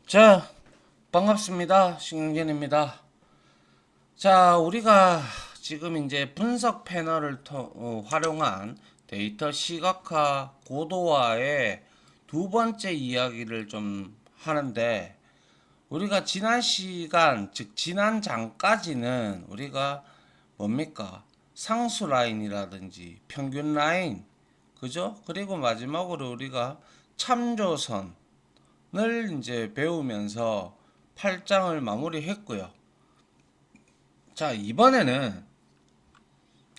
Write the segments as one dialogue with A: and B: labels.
A: 자, 반갑습니다. 신경진입니다. 자, 우리가 지금 이제 분석 패널을 활용한 데이터 시각화 고도화의 두 번째 이야기를 좀 하는데, 우리가 지난 시간, 즉 지난 장까지는 우리가 뭡니까? 상수 라인이라든지 평균 라인, 그죠? 그리고 마지막으로 우리가 참조선 을 이제 배우면서 8장을 마무리했고요. 자, 이번에는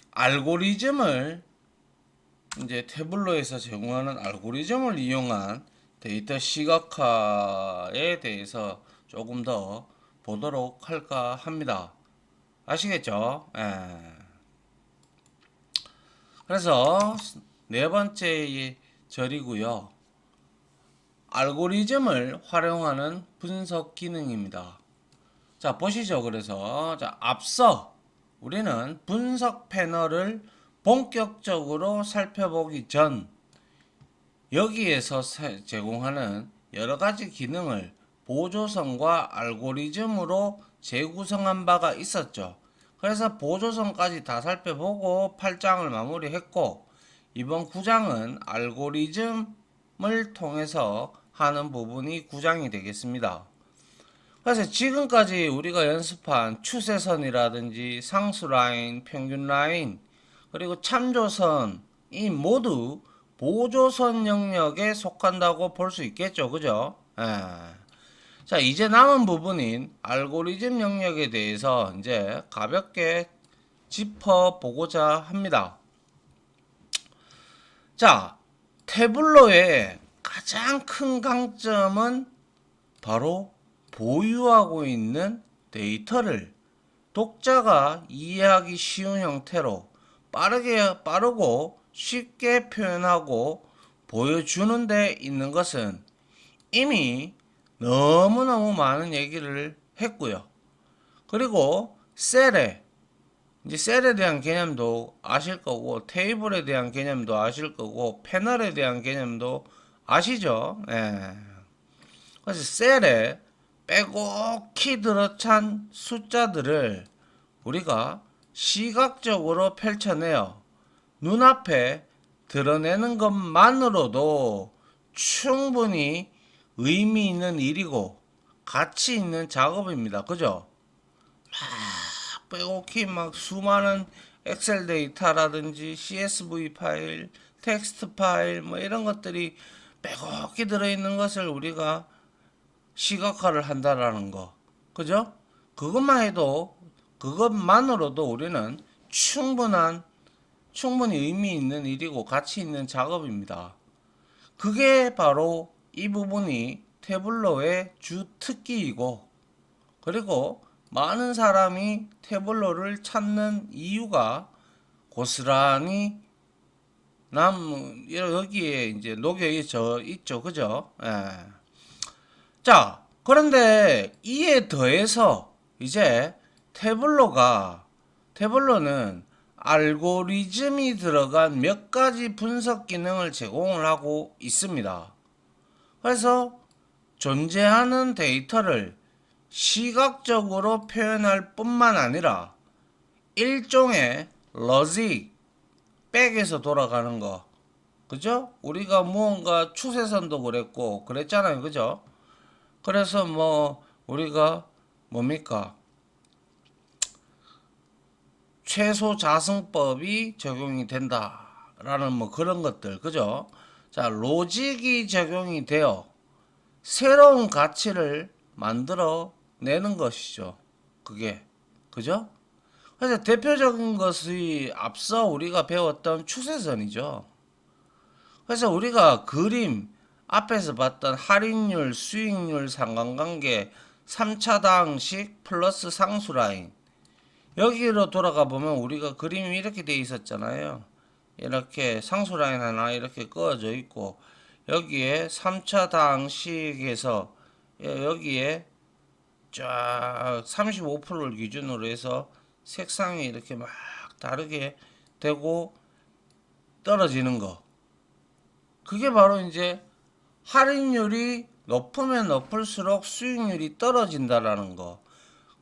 A: 알고리즘을 이제 태블로에서 제공하는 알고리즘을 이용한 데이터 시각화에 대해서 조금 더 보도록 할까 합니다. 아시겠죠? 예. 그래서 네 번째 절이고요. 알고리즘을 활용하는 분석 기능입니다. 자, 보시죠. 그래서 자, 앞서 우리는 분석 패널을 본격적으로 살펴보기 전 여기에서 제공하는 여러 가지 기능을 보조선과 알고리즘으로 재구성한 바가 있었죠. 그래서 보조선까지 다 살펴보고 8장을 마무리했고, 이번 9장은 알고리즘을 통해서 하는 부분이 9장이 되겠습니다. 그래서 지금까지 우리가 연습한 추세선이라든지 상수라인, 평균라인, 그리고 참조선이 모두 보조선 영역에 속한다고 볼 수 있겠죠. 그죠? 예. 자, 이제 남은 부분인 알고리즘 영역에 대해서 이제 가볍게 짚어보고자 합니다. 자, 태블로의 가장 큰 강점은 바로 보유하고 있는 데이터를 독자가 이해하기 쉬운 형태로 빠르고 쉽게 표현하고 보여주는 데 있는 것은 이미 너무너무 많은 얘기를 했고요. 그리고 셀에 대한 개념도 아실 거고, 테이블에 대한 개념도 아실 거고, 패널에 대한 개념도 아시죠? 예. 그래서 셀에 빼곡히 들어찬 숫자들을 우리가 시각적으로 펼쳐내어 눈앞에 드러내는 것만으로도 충분히 의미 있는 일이고 가치 있는 작업입니다. 그죠? 막 빼곡히 막 수많은 엑셀 데이터라든지 CSV 파일, 텍스트 파일 뭐 이런 것들이 빼곡히 들어있는 것을 우리가 시각화를 한다라는 거. 그죠? 그것만 해도, 그것만으로도 우리는 충분히 의미 있는 일이고 가치 있는 작업입니다. 그게 바로 이 부분이 태블로의 주 특기이고, 그리고 많은 사람이 태블로를 찾는 이유가 고스란히 여기에 이제 녹여져 있죠. 그죠? 예. 자, 그런데 이에 더해서 이제 태블로는 알고리즘이 들어간 몇 가지 분석 기능을 제공을 하고 있습니다. 그래서 존재하는 데이터를 시각적으로 표현할 뿐만 아니라 일종의 로직, 백에서 돌아가는 거. 그죠? 우리가 무언가 추세선도 그랬고, 그랬잖아요. 그죠? 그래서 뭐 우리가 뭡니까? 최소 자승법이 적용이 된다라는 뭐 그런 것들. 그죠? 자, 로직이 적용이 되어 새로운 가치를 만들어 내는 것이죠. 그게. 그죠? 그래서 대표적인 것이 앞서 우리가 배웠던 추세선이죠. 그래서 우리가 그림 앞에서 봤던 할인율, 수익률 상관관계 3차당식 플러스 상수라인, 여기로 돌아가 보면 우리가 그림이 이렇게 돼 있었잖아요. 이렇게 상수라인 하나 이렇게 그어져 있고, 여기에 3차당식에서 여기에 쫙 35%를 기준으로 해서 색상이 이렇게 막 다르게 되고 떨어지는 거. 그게 바로 이제 할인율이 높으면 높을수록 수익률이 떨어진다라는 거.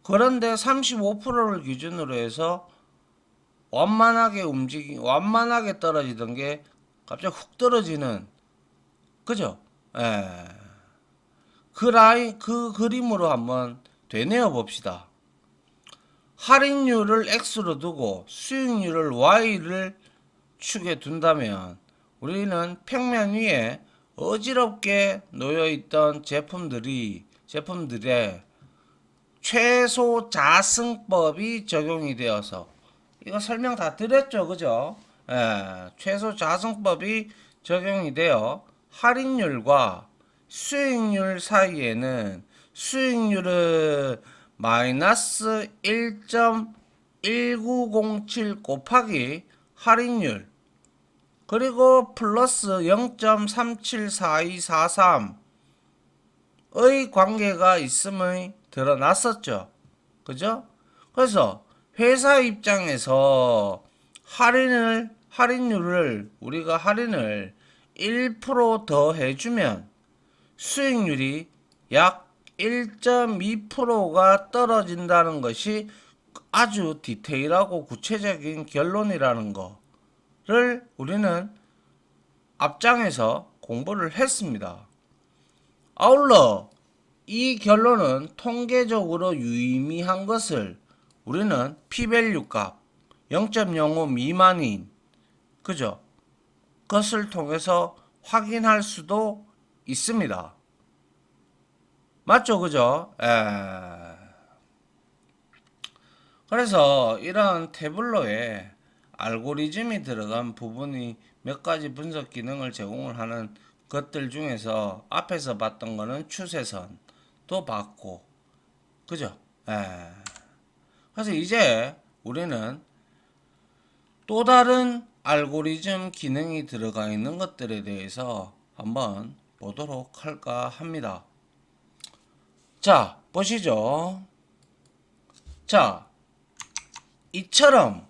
A: 그런데 35%를 기준으로 해서 완만하게 떨어지던 게 갑자기 훅 떨어지는, 그죠? 예. 그 그림으로 한번 되뇌어 봅시다. 할인율을 X로 두고 수익률을 Y를 축에 둔다면 우리는 평면 위에 어지럽게 놓여있던 제품들의 최소 자승법이 적용이 되어서, 이거 설명 다 드렸죠, 그죠? 예, 최소 자승법이 적용이 되어 할인율과 수익률 사이에는 수익률은 마이너스 1.1907 곱하기 할인율, 그리고 플러스 0.374243의 관계가 있음이 드러났었죠. 그죠? 그래서 회사 입장에서 할인율을 우리가 할인을 1%더 해주면 수익률이 약 1.2%가 떨어진다는 것이 아주 디테일하고 구체적인 결론이라는 거를 우리는 앞장에서 공부를 했습니다. 아울러 이 결론은 통계적으로 유의미한 것을 우리는 p-value 값 0.05 미만인, 그죠? 것을 통해서 확인할 수도 있습니다. 맞죠, 그죠? 그래서 이런 태블로에 알고리즘이 들어간 부분이 몇 가지 분석 기능을 제공을 하는 것들 중에서 앞에서 봤던 거는 추세선도 봤고, 그죠? 그래서 이제 우리는 또 다른 알고리즘 기능이 들어가 있는 것들에 대해서 한번 보도록 할까 합니다. 자, 보시죠. 자, 이처럼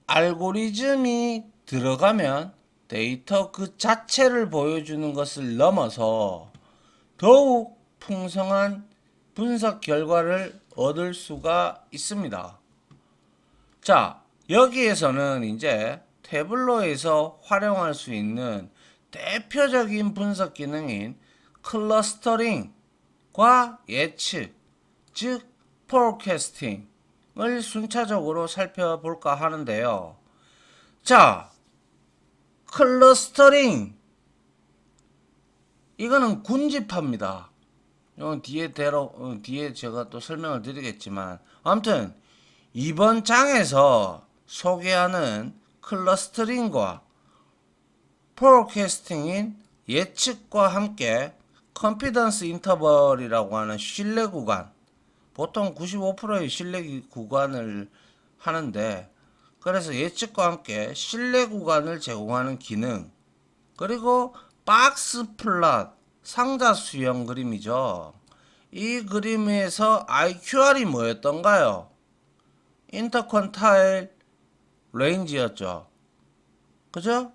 A: 알고리즘이 들어가면 데이터 그 자체를 보여주는 것을 넘어서 더욱 풍성한 분석 결과를 얻을 수가 있습니다. 자, 여기에서는 이제 태블로에서 활용할 수 있는 대표적인 분석 기능인 클러스터링과 예측, 즉 포캐스팅을 순차적으로 살펴볼까 하는데요. 자, 클러스터링, 이거는 군집합니다. 이건 뒤에 제가 또 설명을 드리겠지만, 아무튼 이번 장에서 소개하는 클러스터링과 포캐스팅인 예측과 함께 컨피던스 인터벌이라고 하는 신뢰 구간, 보통 95%의 신뢰 구간을 하는데, 그래서 예측과 함께 신뢰 구간을 제공하는 기능, 그리고 박스 플랫, 상자 수형 그림이죠. 이 그림에서 IQR이 뭐였던가요? 인터퀀타일 레인지였죠. 그죠?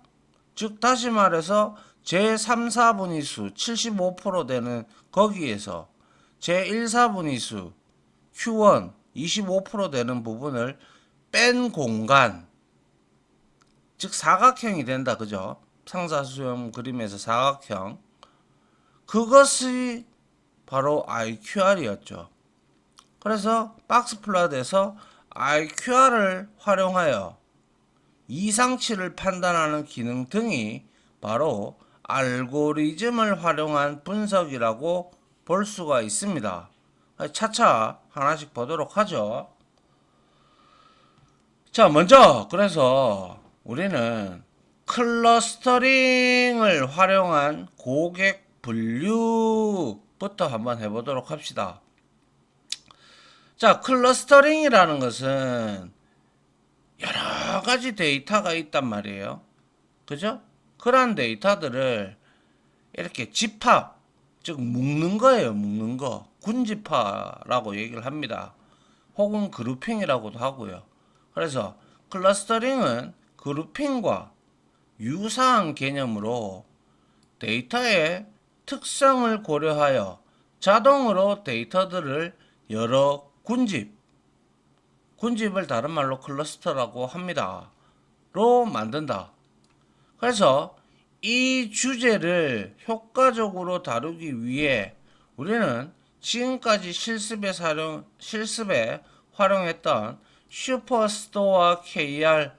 A: 즉 다시 말해서 제3, 4분위수 75% 되는 거기에서 제1, 4분위수 Q1 25% 되는 부분을 뺀 공간, 즉 사각형이 된다. 그죠? 상사수형 그림에서 사각형, 그것이 바로 IQR이었죠. 그래서 박스 플랫에서 IQR을 활용하여 이상치를 판단하는 기능 등이 바로 알고리즘을 활용한 분석이라고 볼 수가 있습니다. 차차 하나씩 보도록 하죠. 자, 먼저 그래서 우리는 클러스터링을 활용한 고객 분류부터 한번 해보도록 합시다. 자, 클러스터링이라는 것은 여러 가지 데이터가 있단 말이에요. 그죠? 그러한 데이터들을 이렇게 집합, 즉 묶는 거예요. 묶는 거. 군집화라고 얘기를 합니다. 혹은 그룹핑이라고도 하고요. 그래서 클러스터링은 그룹핑과 유사한 개념으로 데이터의 특성을 고려하여 자동으로 데이터들을 여러 군집을 다른 말로 클러스터라고 합니다. 로 만든다. 그래서 이 주제를 효과적으로 다루기 위해 우리는 지금까지 실습에 활용했던 슈퍼스토어 KR,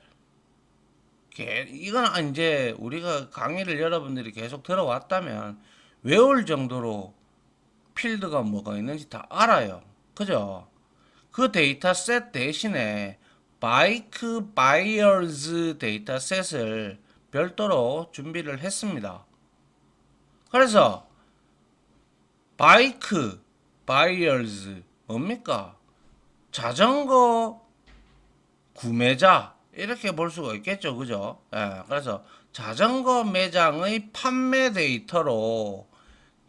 A: 이건 이제 우리가 강의를 여러분들이 계속 들어왔다면 외울 정도로 필드가 뭐가 있는지 다 알아요. 그죠? 그 데이터셋 대신에 바이크 바이어즈 데이터셋을 별도로 준비를 했습니다. 그래서 바이크 바이어즈 뭡니까? 자전거 구매자 이렇게 볼 수가 있겠죠. 그죠? 예, 그래서 자전거 매장의 판매 데이터로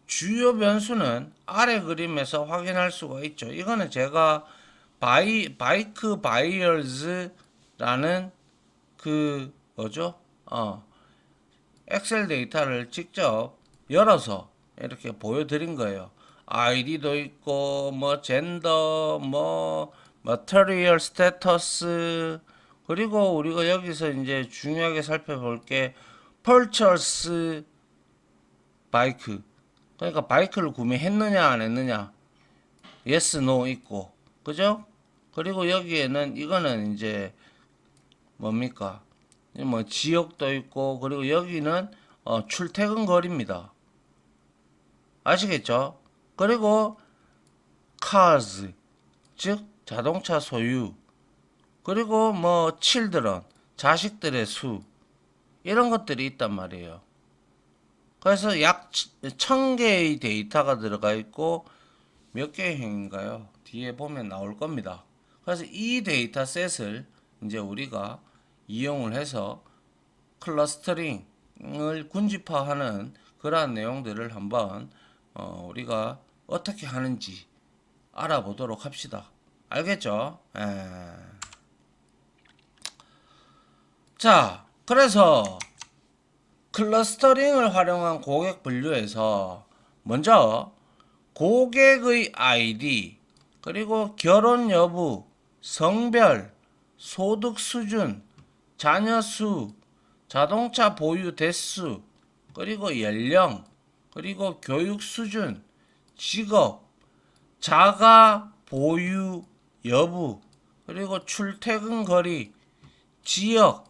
A: 주요 변수는 아래 그림에서 확인할 수가 있죠. 이거는 제가 바이크 바이어즈라는 그 뭐죠? 엑셀 데이터를 직접 열어서 이렇게 보여드린 거예요. 아이디도 있고 뭐 젠더 뭐 머터리얼 스테터스, 그리고 우리가 여기서 이제 중요하게 살펴볼 게 purchase 바이크, 그러니까 바이크를 구매했느냐 안 했느냐, yes no 있고, 그죠? 그리고 여기에는 이거는 이제 뭡니까? 뭐 지역도 있고, 그리고 여기는 출퇴근 거리입니다. 아시겠죠? 그리고 cars, 즉 자동차 소유, 그리고 뭐 children, 자식들의 수, 이런 것들이 있단 말이에요. 그래서 약 1000개의 데이터가 들어가 있고 몇 개의 행인가요? 뒤에 보면 나올 겁니다. 그래서 이 데이터셋을 이제 우리가 이용을 해서 클러스터링을 군집화하는 그러한 내용들을 한번 우리가 어떻게 하는지 알아보도록 합시다. 알겠죠? 자, 그래서 클러스터링을 활용한 고객 분류에서 먼저 고객의 아이디, 그리고 결혼 여부, 성별, 소득 수준, 자녀 수, 자동차 보유 대수, 그리고 연령, 그리고 교육 수준, 직업, 자가 보유 여부, 그리고 출퇴근 거리, 지역,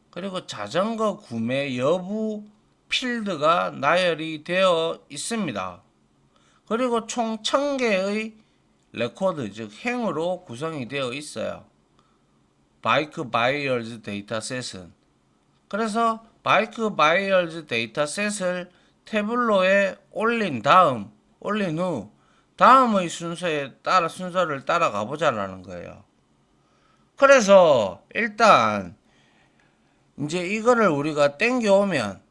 A: 그리고 자전거 구매 여부 필드가 나열이 되어 있습니다. 그리고 총 1000개의 레코드, 즉 행으로 구성이 되어 있어요. 바이크 바이어즈 데이터셋은. 그래서 바이크 바이어즈 데이터셋을 태블로에 올린 후 다음의 순서를 따라가 보자라는 거예요. 그래서 일단 이제 이거를 우리가 땡겨오면,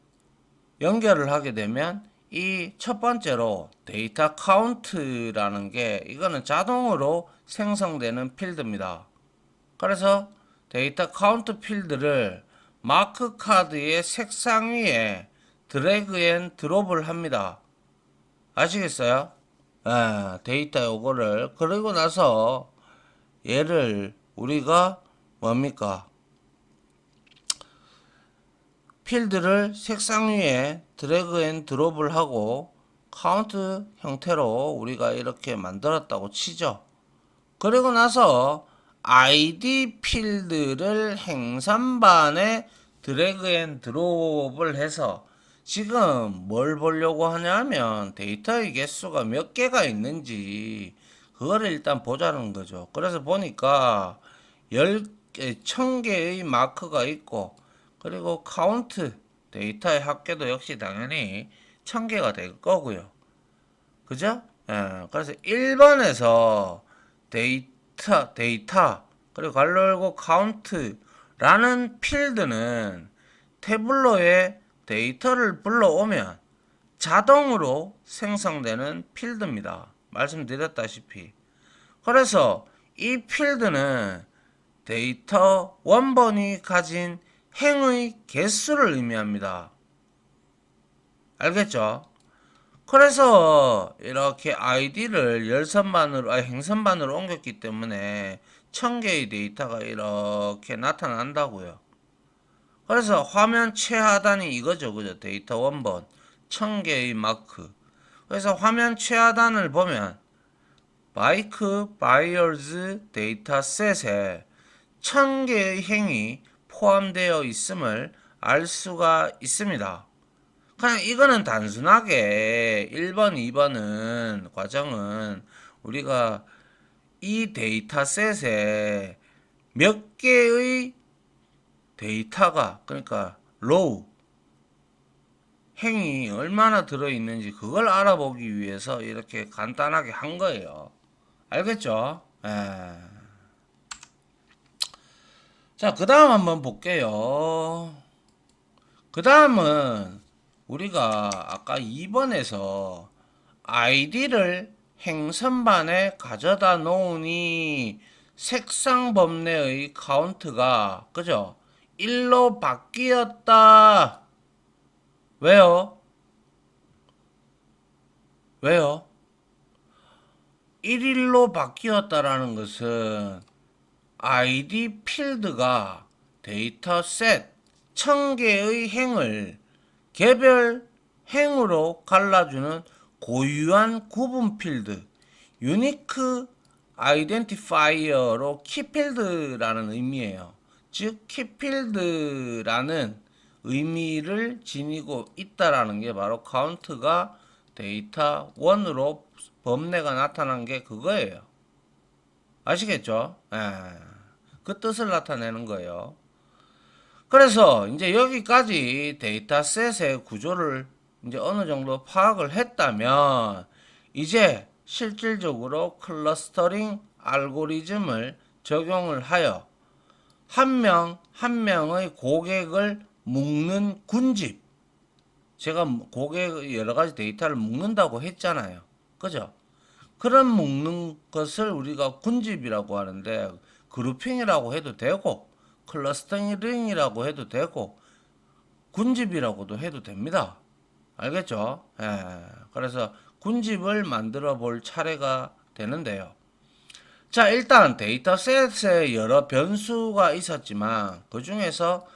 A: 연결을 하게 되면 이 첫 번째로 데이터 카운트라는 게, 이거는 자동으로 생성되는 필드입니다. 그래서 데이터 카운트 필드를 마크 카드의 색상 위에 드래그 앤 드롭을 합니다. 아시겠어요? 데이터 요거를, 그리고 나서 얘를 우리가 뭡니까? 필드를 색상 위에 드래그 앤 드롭을 하고 카운트 형태로 우리가 이렇게 만들었다고 치죠. 그리고 나서 ID 필드를 행산반에 드래그 앤 드롭을 해서 지금 뭘 보려고 하냐면 데이터의 개수가 몇 개가 있는지 그거를 일단 보자는 거죠. 그래서 보니까 1000개의 마크가 있고, 그리고 카운트 데이터의 합계도 역시 당연히 1000개가 될 거고요. 그죠? 그래서 1번에서 데이터, 그리고 괄호 열고 카운트라는 필드는 태블로에 데이터를 불러오면 자동으로 생성되는 필드입니다. 말씀드렸다시피. 그래서 이 필드는 데이터 원본이 가진 행의 개수를 의미합니다. 알겠죠? 그래서 이렇게 아이디를 열선반으로, 행선반으로 옮겼기 때문에 1000개의 데이터가 이렇게 나타난다고요. 그래서 화면 최하단이 이거죠. 그죠? 데이터 원본 1000개의 마크. 그래서 화면 최하단을 보면 바이크 바이어즈 데이터셋에 1000개의 행이 포함되어 있음을 알 수가 있습니다. 그냥 이거는 단순하게 1번, 2번은 과정은 우리가 이 데이터셋에 몇 개의 데이터가, 그러니까 로우 행이 얼마나 들어있는지 그걸 알아보기 위해서 이렇게 간단하게 한 거예요. 알겠죠? 예. 자, 그 다음 한번 볼게요. 그 다음은 우리가 아까 2번에서 아이디를 행선반에 가져다 놓으니 색상 범례의 카운트가, 그죠? 1로 바뀌었다. 왜요? 왜요? 1일로 바뀌었다라는 것은 아이디 필드가 데이터 셋 1000개의 행을 개별 행으로 갈라주는 고유한 구분 필드, 유니크 아이덴티파이어로 키필드라는 의미예요. 즉 키필드라는 의미를 지니고 있다라는 게 바로 카운트가 데이터 1으로 범례가 나타난 게 그거예요. 아시겠죠? 그 뜻을 나타내는 거예요. 그래서 이제 여기까지 데이터셋의 구조를 이제 어느 정도 파악을 했다면 이제 실질적으로 클러스터링 알고리즘을 적용을 하여 한 명 한 명의 고객을 묶는 군집, 제가 고객 여러 가지 데이터를 묶는다고 했잖아요. 그죠? 그런 묶는 것을 우리가 군집이라고 하는데 그룹핑이라고 해도 되고 클러스터링이라고 해도 되고 군집이라고도 해도 됩니다. 알겠죠? 그래서 군집을 만들어 볼 차례가 되는데요. 자, 일단 데이터셋에 여러 변수가 있었지만 그 중에서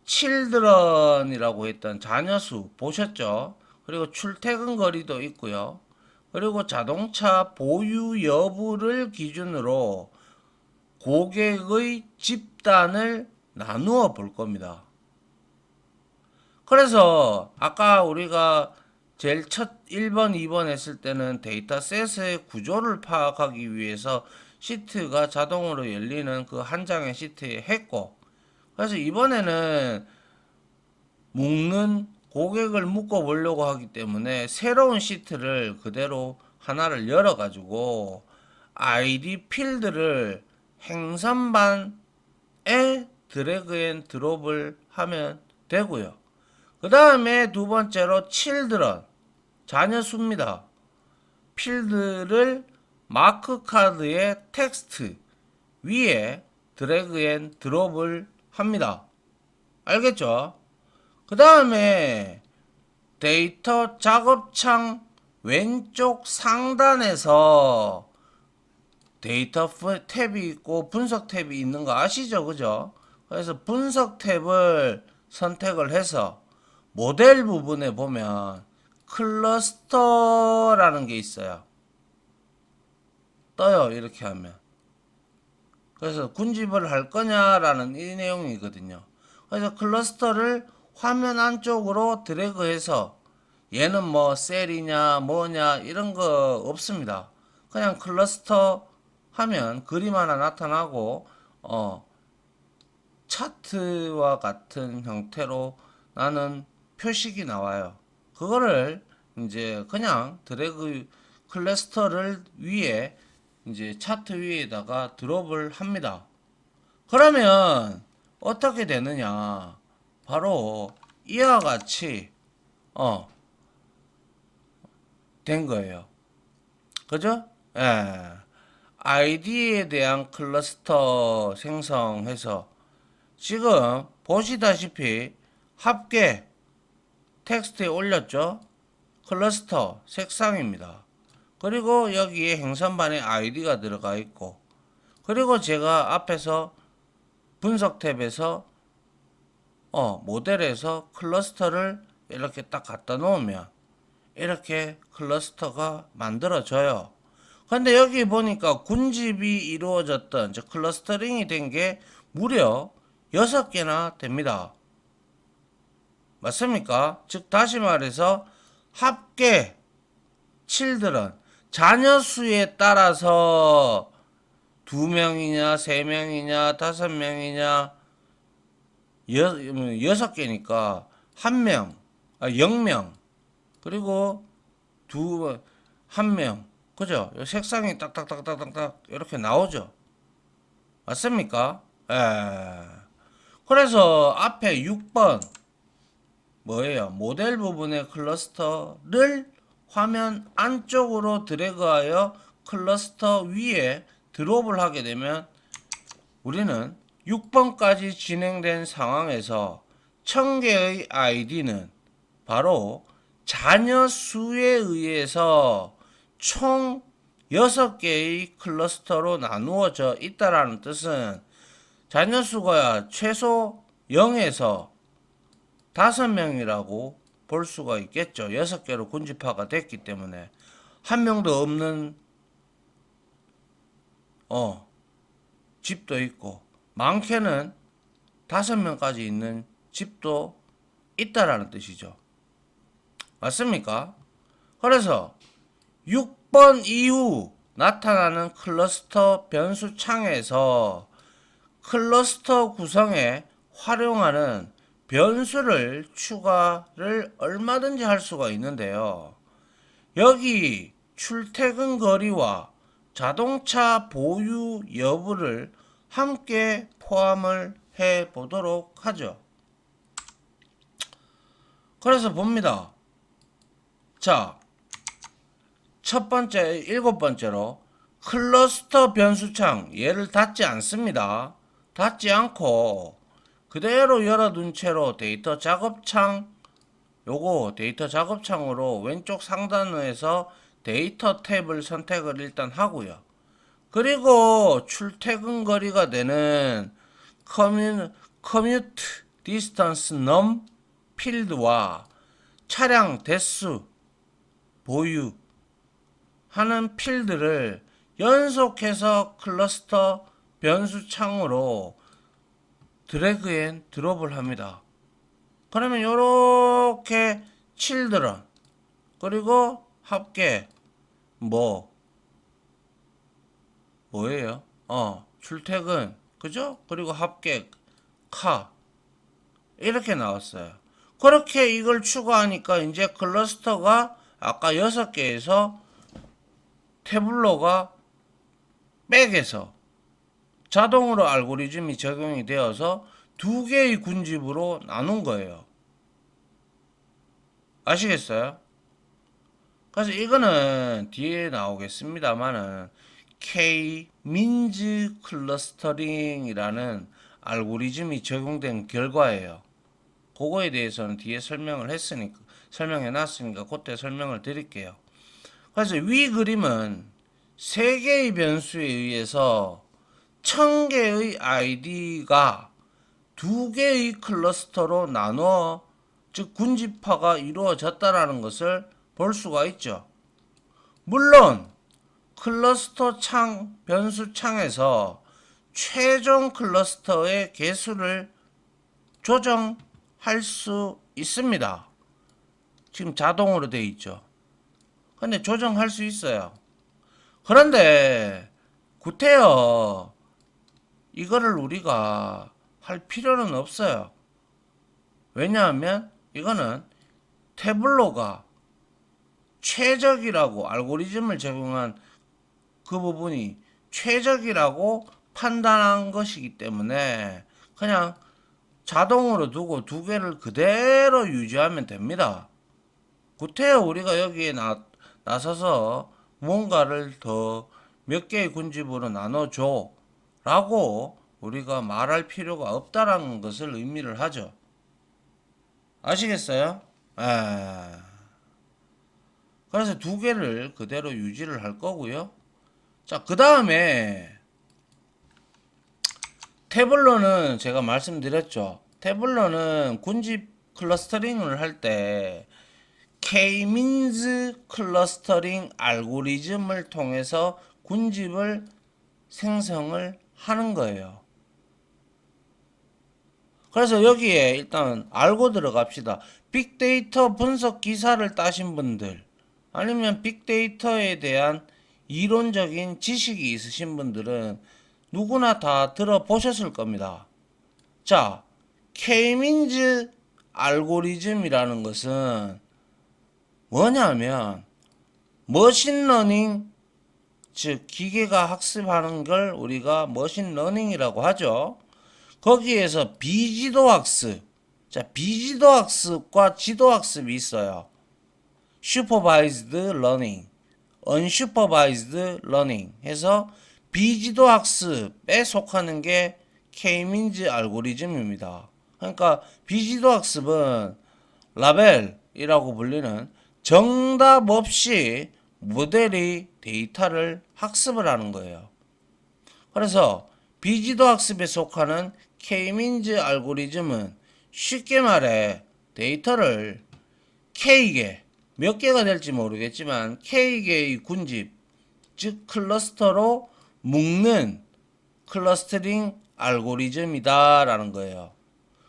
A: children이라고 했던 자녀수 보셨죠? 그리고 출퇴근 거리도 있고요. 그리고 자동차 보유 여부를 기준으로 고객의 집단을 나누어 볼 겁니다. 그래서 아까 우리가 제일 첫 1번, 2번 했을 때는 데이터셋의 구조를 파악하기 위해서 시트가 자동으로 열리는 그 한 장의 시트에 했고, 그래서 이번에는 묶는 고객을 묶어 보려고 하기 때문에 새로운 시트를 그대로 하나를 열어 가지고 아이디 필드를 행선반에 드래그 앤 드롭을 하면 되고요. 그 다음에 두 번째로 children 자녀 수입니다. 필드를 마크 카드의 텍스트 위에 드래그 앤 드롭을 합니다. 알겠죠? 그 다음에 데이터 작업창 왼쪽 상단에서 데이터 탭이 있고 분석 탭이 있는 거 아시죠? 그죠? 그래서 분석 탭을 선택을 해서 모델 부분에 보면 클러스터라는 게 있어요. 떠요. 이렇게 하면. 그래서 군집을 할 거냐라는 이 내용이거든요. 그래서 클러스터를 화면 안쪽으로 드래그해서 얘는 뭐 셀이냐 뭐냐 이런 거 없습니다. 그냥 클러스터 하면 그림 하나 나타나고 차트와 같은 형태로 나는 표식이 나와요. 그거를 이제 그냥 드래그 클러스터를 위에 이제 차트 위에다가 드롭을 합니다. 그러면 어떻게 되느냐? 바로 이와 같이 된 거예요. 그죠? 아이디에 대한 클러스터 생성해서 지금 보시다시피 합계 텍스트에 올렸죠? 클러스터 색상입니다. 그리고 여기에 행선반에 아이디가 들어가 있고, 그리고 제가 앞에서 분석 탭에서 모델에서 클러스터를 이렇게 딱 갖다 놓으면 이렇게 클러스터가 만들어져요. 근데 여기 보니까 군집이 이루어졌던 저 클러스터링이 된 게 무려 6개나 됩니다. 맞습니까? 즉 다시 말해서 합계 children 자녀 수에 따라서 2명이냐 3명이냐 5명이냐 6개니까 1명 0명 그리고 1명 그죠? 색상이 딱딱딱딱딱 이렇게 나오죠. 맞습니까? 예. 그래서 앞에 6번 뭐예요? 모델 부분의 클러스터를 화면 안쪽으로 드래그하여 클러스터 위에 드롭을 하게 되면 우리는 6번까지 진행된 상황에서 1000개의 아이디는 바로 자녀 수에 의해서 총 6개의 클러스터로 나누어져 있다라는 뜻은 자녀 수가 최소 0에서 5명이라고 볼 수가 있겠죠. 6개로 군집화가 됐기 때문에 한 명도 없는 집도 있고 많게는 5명까지 있는 집도 있다라는 뜻이죠. 맞습니까? 그래서 6번 이후 나타나는 클러스터 변수 창에서 클러스터 구성에 활용하는 변수를 추가를 얼마든지 할 수가 있는데요. 여기 출퇴근 거리와 자동차 보유 여부를 함께 포함을 해 보도록 하죠. 그래서 봅니다. 자, 첫 번째, 7번째로 클러스터 변수창 얘를 닫지 않습니다. 닫지 않고 그대로 열어둔 채로 데이터 작업창 요거 데이터 작업창으로 왼쪽 상단에서 데이터 탭을 선택을 일단 하고요. 그리고 출퇴근 거리가 되는 커뮤트 디스턴스 넘 필드와 차량 대수 보유 하는 필드를 연속해서 클러스터 변수 창으로 드래그 앤 드롭을 합니다. 그러면 이렇게 children 그리고 합계 뭐예요? 출퇴근 그죠? 그리고 합계 카 이렇게 나왔어요. 그렇게 이걸 추가하니까 이제 클러스터가 아까 6개에서 태블로가 백에서 자동으로 알고리즘이 적용이 되어서 2개의 군집으로 나눈 거예요. 아시겠어요? 그래서 이거는 뒤에 나오겠습니다만은 K-민즈 클러스터링이라는 알고리즘이 적용된 결과예요. 그거에 대해서는 뒤에 설명해 놨으니까 그때 설명을 드릴게요. 그래서 위 그림은 3개의 변수에 의해서 1000개의 아이디가 2개의 클러스터로 나누어 즉 군집화가 이루어졌다라는 것을 볼 수가 있죠. 물론 클러스터 창 변수 창에서 최종 클러스터의 개수를 조정할 수 있습니다. 지금 자동으로 되어 있죠. 근데 조정할 수 있어요. 그런데 구태여 이거를 우리가 할 필요는 없어요. 왜냐하면 이거는 태블로가 최적이라고 알고리즘을 적용한 그 부분이 최적이라고 판단한 것이기 때문에 그냥 자동으로 두고 2개를 그대로 유지하면 됩니다. 구태여 우리가 여기에 나서서 뭔가를 더 몇 개의 군집으로 나눠줘 라고 우리가 말할 필요가 없다라는 것을 의미를 하죠. 아시겠어요? 그래서 두 개를 그대로 유지를 할 거고요. 자, 그 다음에 태블러는 제가 말씀드렸죠. 태블러는 군집 클러스터링을 할 때 K-means 클러스터링 알고리즘을 통해서 군집을 생성을 하는 거예요. 그래서 여기에 일단 알고 들어갑시다. 빅데이터 분석 기사를 따신 분들, 아니면 빅데이터에 대한 이론적인 지식이 있으신 분들은 누구나 다 들어보셨을 겁니다. 자, K-means 알고리즘이라는 것은 뭐냐면 머신러닝, 즉 기계가 학습하는 걸 우리가 머신러닝이라고 하죠. 거기에서 비지도학습, 자, 비지도학습과 지도학습이 있어요. supervised learning, unsupervised learning 해서 비지도학습에 속하는 게 K-means 알고리즘입니다. 그러니까 비지도학습은 라벨이라고 불리는 정답 없이 모델이 데이터를 학습을 하는 거예요. 그래서 비지도 학습에 속하는 K-means 알고리즘은 쉽게 말해 데이터를 K개, 몇 개가 될지 모르겠지만 K개의 군집, 즉 클러스터로 묶는 클러스터링 알고리즘이다라는 거예요.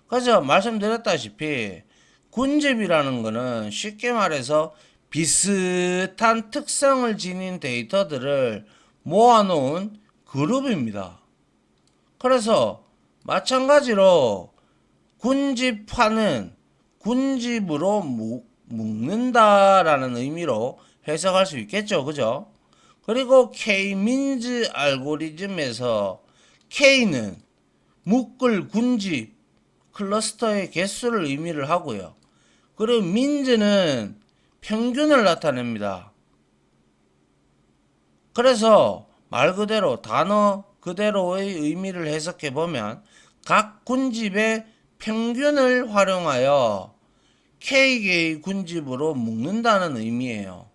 A: 그래서 말씀드렸다시피 군집이라는 거는 쉽게 말해서 비슷한 특성을 지닌 데이터들을 모아놓은 그룹입니다. 그래서 마찬가지로 군집화는 군집으로 묶는다라는 의미로 해석할 수 있겠죠. 그죠? 그리고 K-means 알고리즘에서 K는 묶을 군집 클러스터의 개수를 의미를 하고요. 그리고 means는 평균을 나타냅니다. 그래서 말 그대로 단어 그대로의 의미를 해석해 보면 각 군집의 평균을 활용하여 K개의 군집으로 묶는다는 의미예요.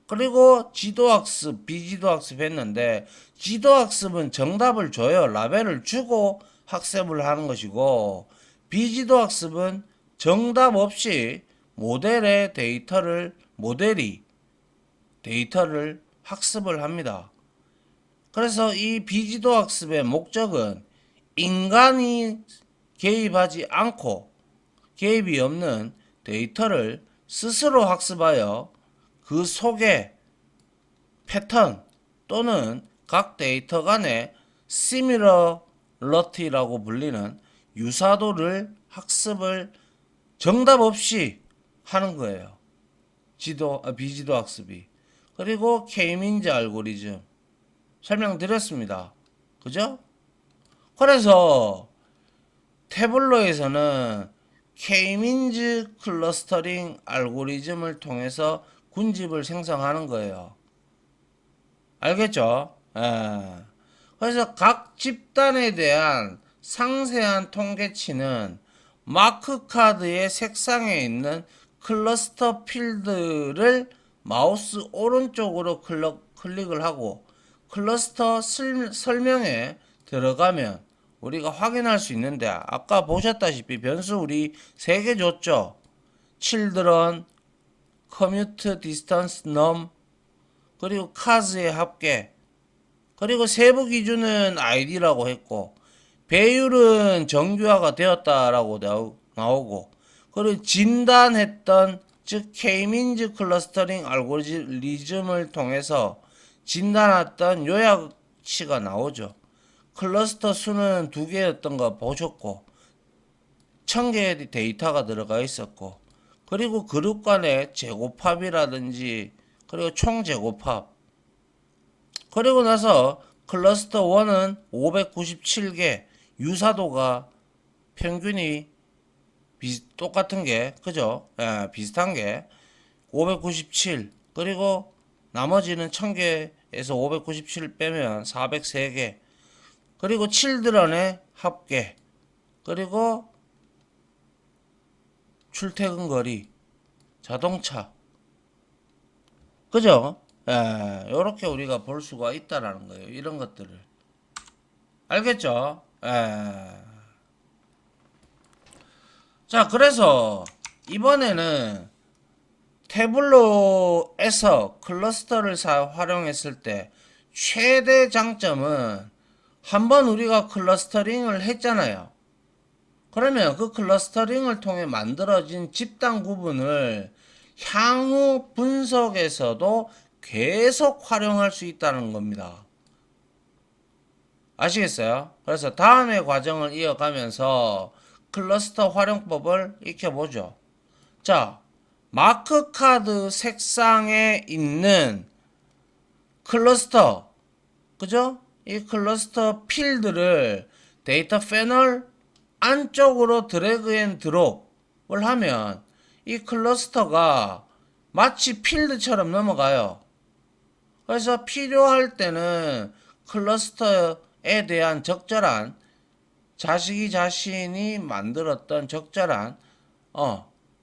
A: 그리고 지도학습, 비지도학습 했는데 지도학습은 정답을 줘요. 라벨을 주고 학습을 하는 것이고 비지도학습은 정답 없이 모델이 데이터를 학습을 합니다. 그래서 이 비지도 학습의 목적은 인간이 개입하지 않고 개입이 없는 데이터를 스스로 학습하여 그 속에 패턴 또는 각 데이터 간의 시밀러러티라고 불리는 유사도를 학습을 정답 없이 하는 거예요. 비지도 학습이. 그리고 K-means 알고리즘 설명드렸습니다. 그죠? 그래서 태블로에서는 K-means 클러스터링 알고리즘을 통해서 군집을 생성하는 거예요. 알겠죠? 예. 그래서 각 집단에 대한 상세한 통계치는 마크 카드의 색상에 있는 클러스터 필드를 마우스 오른쪽으로 클릭을 하고 클러스터 설명에 들어가면 우리가 확인할 수 있는데 아까 보셨다시피 변수 우리 3개 줬죠. children, commute distance, num, 그리고 cars의 합계, 그리고 세부 기준은 id라고 했고 배율은 정규화가 되었다라고 나오고 그리고 진단했던 즉 K-means 클러스터링 알고리즘을 통해서 진단했던 요약치가 나오죠. 클러스터 수는 2개였던 거 보셨고 1000개의 데이터가 들어가 있었고 그리고 그룹 간의 재곱합이라든지 그리고 총 재곱합 그리고 나서 클러스터 1은 597개 유사도가 평균이 똑같은 게 그죠? 예, 비슷한 게 597 그리고 나머지는 1000개에서 597 빼면 403개 그리고 칠드런의 합계 그리고 출퇴근 거리 자동차 그죠? 예, 요렇게 우리가 볼 수가 있다라는 거예요. 이런 것들을. 알겠죠? 예. 자, 그래서 이번에는 태블로에서 클러스터를 활용했을 때 최대 장점은 한번 우리가 클러스터링을 했잖아요. 그러면 그 클러스터링을 통해 만들어진 집단 구분을 향후 분석에서도 계속 활용할 수 있다는 겁니다. 아시겠어요? 그래서 다음의 과정을 이어가면서 클러스터 활용법을 익혀보죠. 자, 마크카드 색상에 있는 클러스터, 그죠? 이 클러스터 필드를 데이터 패널 안쪽으로 드래그 앤 드롭을 하면 이 클러스터가 마치 필드처럼 넘어가요. 그래서 필요할 때는 클러스터에 대한 적절한 자신이 만들었던 적절한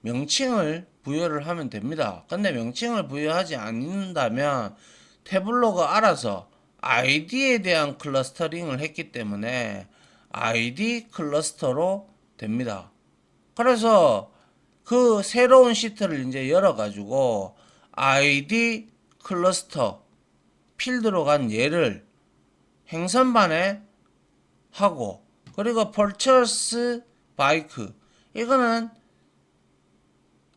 A: 명칭을 부여를 하면 됩니다. 근데 명칭을 부여하지 않는다면 태블로가 알아서 아이디에 대한 클러스터링을 했기 때문에 아이디 클러스터로 됩니다. 그래서 그 새로운 시트를 이제 열어가지고 아이디 클러스터 필드로 간 얘를 행선반에 하고, 그리고 purchase bike, 이거는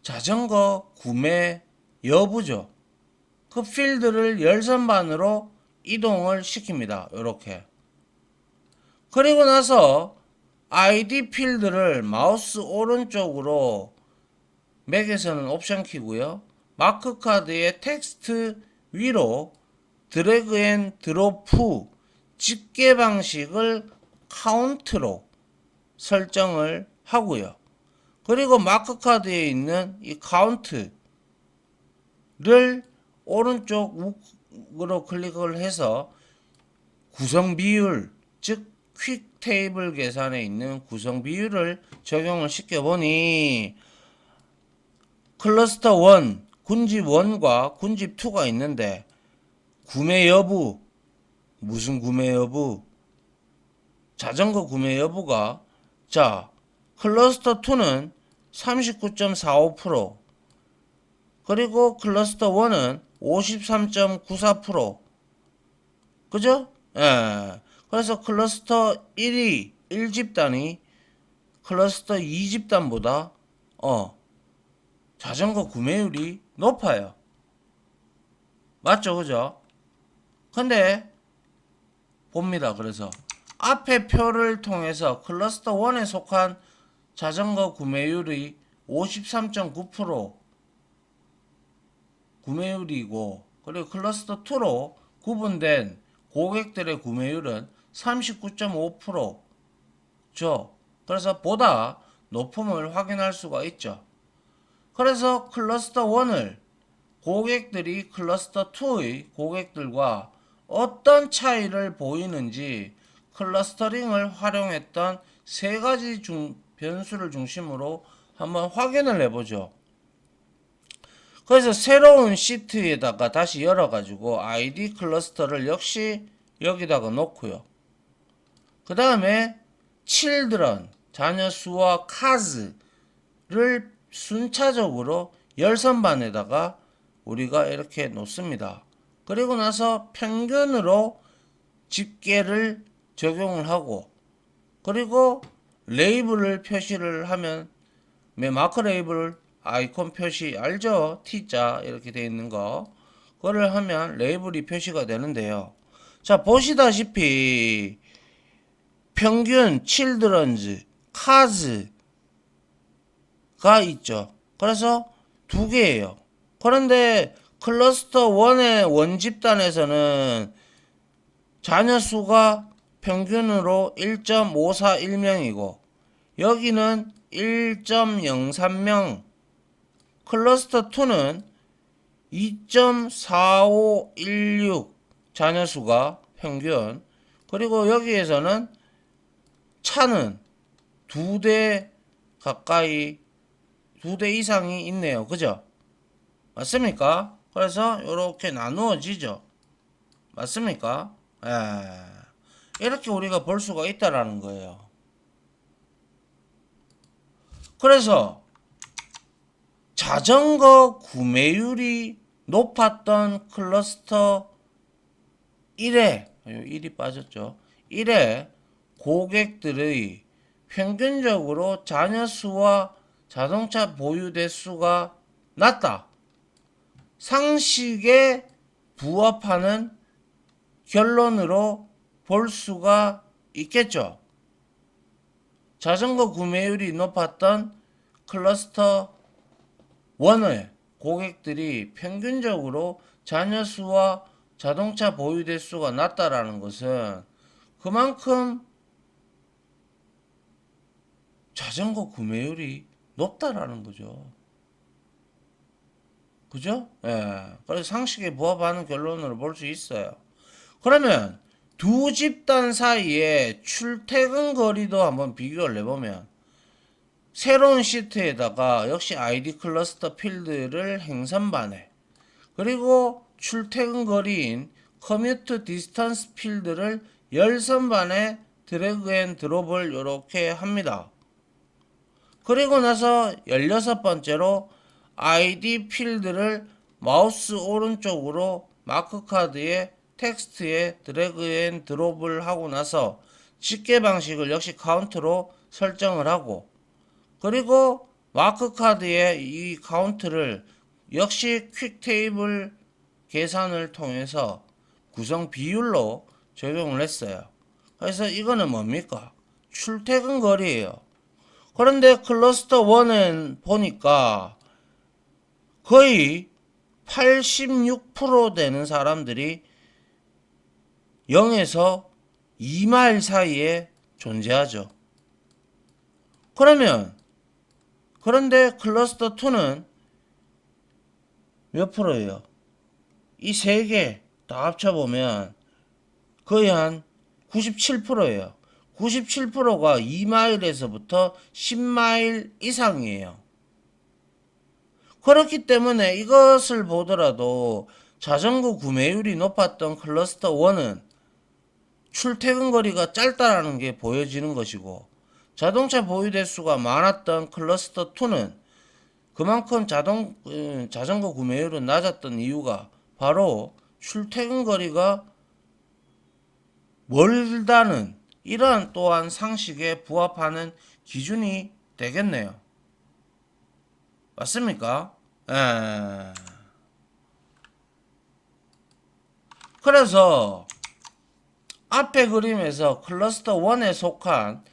A: 자전거 구매 여부죠. 그 필드를 열선반으로 이동을 시킵니다. 요렇게. 그리고 나서 ID 필드를 마우스 오른쪽으로, 맥에서는 옵션 키고요. 마크 카드의 텍스트 위로 드래그 앤 드로프 집계 방식을 카운트로 설정을 하고요. 그리고 마크 카드에 있는 이 카운트를 오른쪽으로 클릭을 해서 구성 비율, 즉 퀵 테이블 계산에 있는 구성 비율을 적용을 시켜보니 클러스터 1, 군집 1과 군집 2가 있는데 구매 여부, 무슨 구매 여부? 자전거 구매 여부가, 자, 클러스터 2는 39.45%, 그리고 클러스터 1은 53.94%. 그죠? 예. 그래서 클러스터 1이 1집단이 클러스터 2집단보다 자전거 구매율이 높아요. 맞죠? 그죠? 근데 봅니다. 그래서 앞에 표를 통해서 클러스터 1에 속한 자전거 구매율이 53.9% 구매율이고, 그리고 클러스터 2로 구분된 고객들의 구매율은 39.5%죠. 그래서 보다 높음을 확인할 수가 있죠. 그래서 클러스터 1을 고객들이 클러스터 2의 고객들과 어떤 차이를 보이는지 클러스터링을 활용했던 세 가지 변수를 중심으로 한번 확인을 해보죠. 그래서 새로운 시트에다가 다시 열어가지고 아이디 클러스터를 역시 여기다가 놓고요. 그 다음에 children, 자녀 수와 cars를 순차적으로 열선반에다가 우리가 이렇게 놓습니다. 그리고 나서 평균으로 집계를 적용을 하고, 그리고 레이블을 표시를 하면, 마크 레이블 아이콘 표시 알죠? T자 이렇게 되어 있는 거, 그거를 하면 레이블이 표시가 되는데요. 자, 보시다시피 평균 children's, cars가 있죠. 그래서 두 개예요. 그런데 클러스터 1의 원집단에서는 자녀 수가 평균으로 1.541명이고 여기는 1.03명, 클러스터 2는 2.4516 자녀 수가 평균, 그리고 여기에서는 차는 두 대 가까이, 두 대 이상이 있네요. 그죠? 맞습니까? 그래서 이렇게 나누어지죠. 맞습니까? 이렇게 우리가 볼 수가 있다라는 거예요. 그래서 자전거 구매율이 높았던 클러스터 1에 1이 빠졌죠. 1에 고객들의 평균적으로 자녀 수와 자동차 보유 대수가 낮다. 상식에 부합하는 결론으로 볼 수가 있겠죠. 자전거 구매율이 높았던 클러스터 1의 고객들이 평균적으로 자녀 수와 자동차 보유 대수가 낮다라는 것은 그만큼 자전거 구매율이 높다라는 거죠. 그죠? 그래서 상식에 부합하는 결론으로 볼 수 있어요. 그러면 두 집단 사이에 출퇴근 거리도 한번 비교를 해보면 새로운 시트에다가 역시 ID 클러스터 필드를 행선반에 그리고 출퇴근 거리인 커뮤트 디스턴스 필드를 열선반에 드래그 앤 드롭을 이렇게 합니다. 그리고 나서 16번째로 ID 필드를 마우스 오른쪽으로 마크카드에 텍스트에 드래그 앤 드롭을 하고 나서 집계 방식을 역시 카운트로 설정을 하고 그리고 마크카드에 이 카운트를 역시 퀵테이블 계산을 통해서 구성 비율로 적용을 했어요. 그래서 이거는 뭡니까? 출퇴근 거리예요. 그런데 클러스터 1은 보니까 거의 86% 되는 사람들이 0에서 2마일 사이에 존재하죠. 그런데 클러스터 2는 몇 프로예요? 이 세 개 다 합쳐보면 거의 한 97%예요. 97%가 2마일에서부터 10마일 이상이에요. 그렇기 때문에 이것을 보더라도 자전거 구매율이 높았던 클러스터 1은 출퇴근 거리가 짧다라는 게 보여지는 것이고 자동차 보유 대수가 많았던 클러스터 2는 그만큼 자전거 구매율은 낮았던 이유가 바로 출퇴근 거리가 멀다는 이러한 또한 상식에 부합하는 기준이 되겠네요. 맞습니까? 그래서 앞에 그림에서 클러스터 1에 속한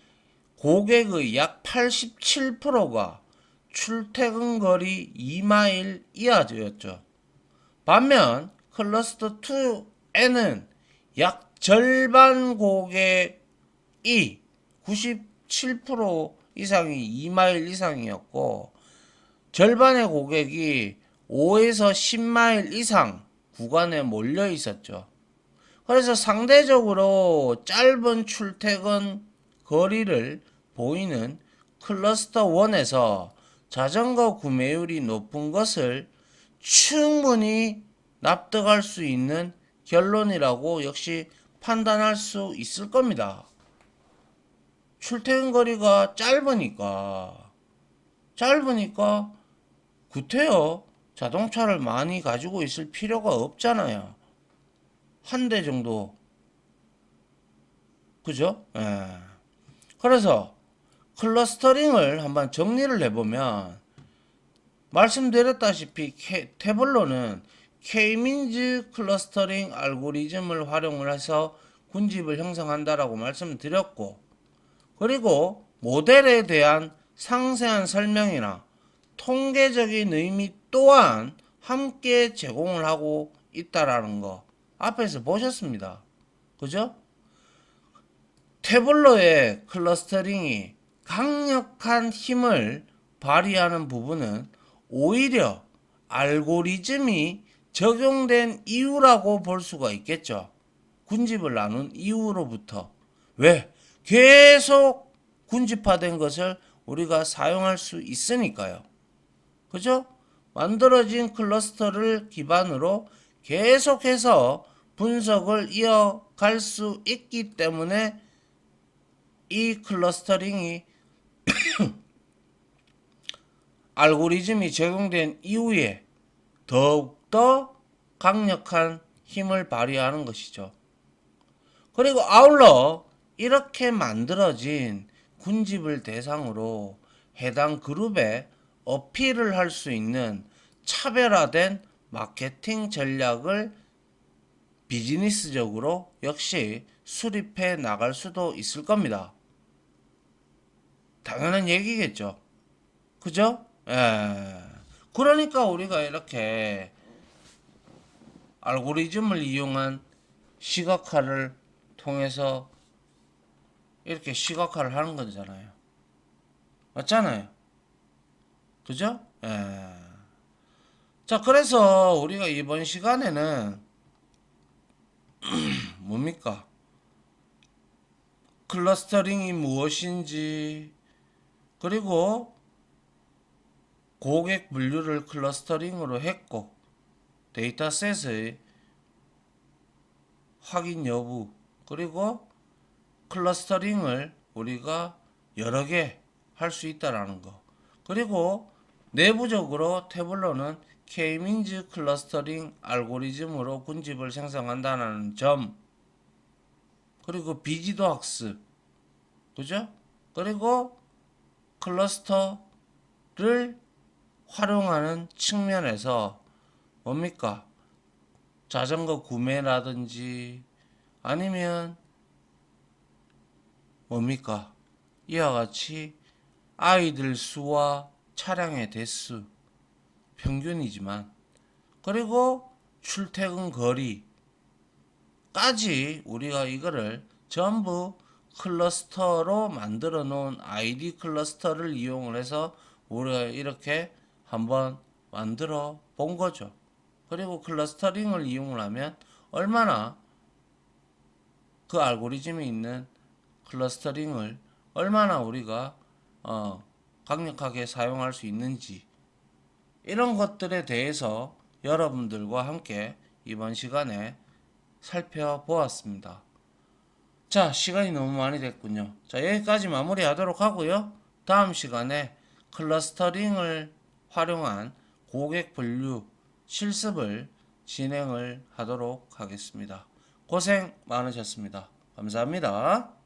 A: 고객의 약 87%가 출퇴근 거리 2마일 이하였죠. 반면 클러스터 2에는 약 절반 고객이 97% 이상이 2마일 이상이었고 절반의 고객이 5에서 10마일 이상 구간에 몰려 있었죠. 그래서 상대적으로 짧은 출퇴근 거리를 보이는 클러스터 1에서 자전거 구매율이 높은 것을 충분히 납득할 수 있는 결론이라고 역시 판단할 수 있을 겁니다. 출퇴근 거리가 짧으니까 구태여 자동차를 많이 가지고 있을 필요가 없잖아요. 한 대 정도. 그죠? 그래서 클러스터링을 한번 정리를 해보면 말씀드렸다시피 태블로는 K-민즈 클러스터링 알고리즘을 활용을 해서 군집을 형성한다라고 말씀드렸고 그리고 모델에 대한 상세한 설명이나 통계적인 의미 또한 함께 제공을 하고 있다라는 거 앞에서 보셨습니다. 그죠? 태블로의 클러스터링이 강력한 힘을 발휘하는 부분은 오히려 알고리즘이 적용된 이유라고 볼 수가 있겠죠. 군집을 나눈 이후로부터. 왜? 계속 군집화된 것을 우리가 사용할 수 있으니까요. 그죠? 만들어진 클러스터를 기반으로 계속해서 분석을 이어갈 수 있기 때문에 이 클러스터링이 알고리즘이 적용된 이후에 더욱더 강력한 힘을 발휘하는 것이죠. 그리고 아울러 이렇게 만들어진 군집을 대상으로 해당 그룹에 어필을 할 수 있는 차별화된 마케팅 전략을 비즈니스적으로 역시 수립해 나갈 수도 있을 겁니다. 당연한 얘기겠죠. 그죠? 예. 그러니까 우리가 이렇게 알고리즘을 이용한 시각화를 통해서 이렇게 시각화를 하는 거잖아요. 맞잖아요. 그죠? 예. 자, 그래서 우리가 이번 시간에는 뭡니까? 클러스터링이 무엇인지, 그리고 고객 분류를 클러스터링으로 했고, 데이터셋의 확인 여부, 그리고 클러스터링을 우리가 여러 개 할 수 있다라는 거. 그리고 내부적으로 태블로는 K-민즈 클러스터링 알고리즘으로 군집을 생성한다는 점. 그리고 비지도 학습. 그죠? 그리고 클러스터를 활용하는 측면에서 뭡니까? 자전거 구매라든지 아니면 뭡니까? 이와 같이 아이들 수와 차량의 대수 평균이지만 그리고 출퇴근 거리까지 우리가 이거를 전부 클러스터로 만들어 놓은 ID 클러스터를 이용을 해서 우리가 이렇게 한번 만들어 본 거죠. 그리고 클러스터링을 이용을 하면 얼마나 그 알고리즘이 있는 클러스터링을 얼마나 우리가 강력하게 사용할 수 있는지 이런 것들에 대해서 여러분들과 함께 이번 시간에 살펴보았습니다. 자, 시간이 너무 많이 됐군요. 자, 여기까지 마무리하도록 하고요. 다음 시간에 클러스터링을 활용한 고객 분류 실습을 진행을 하도록 하겠습니다. 고생 많으셨습니다. 감사합니다.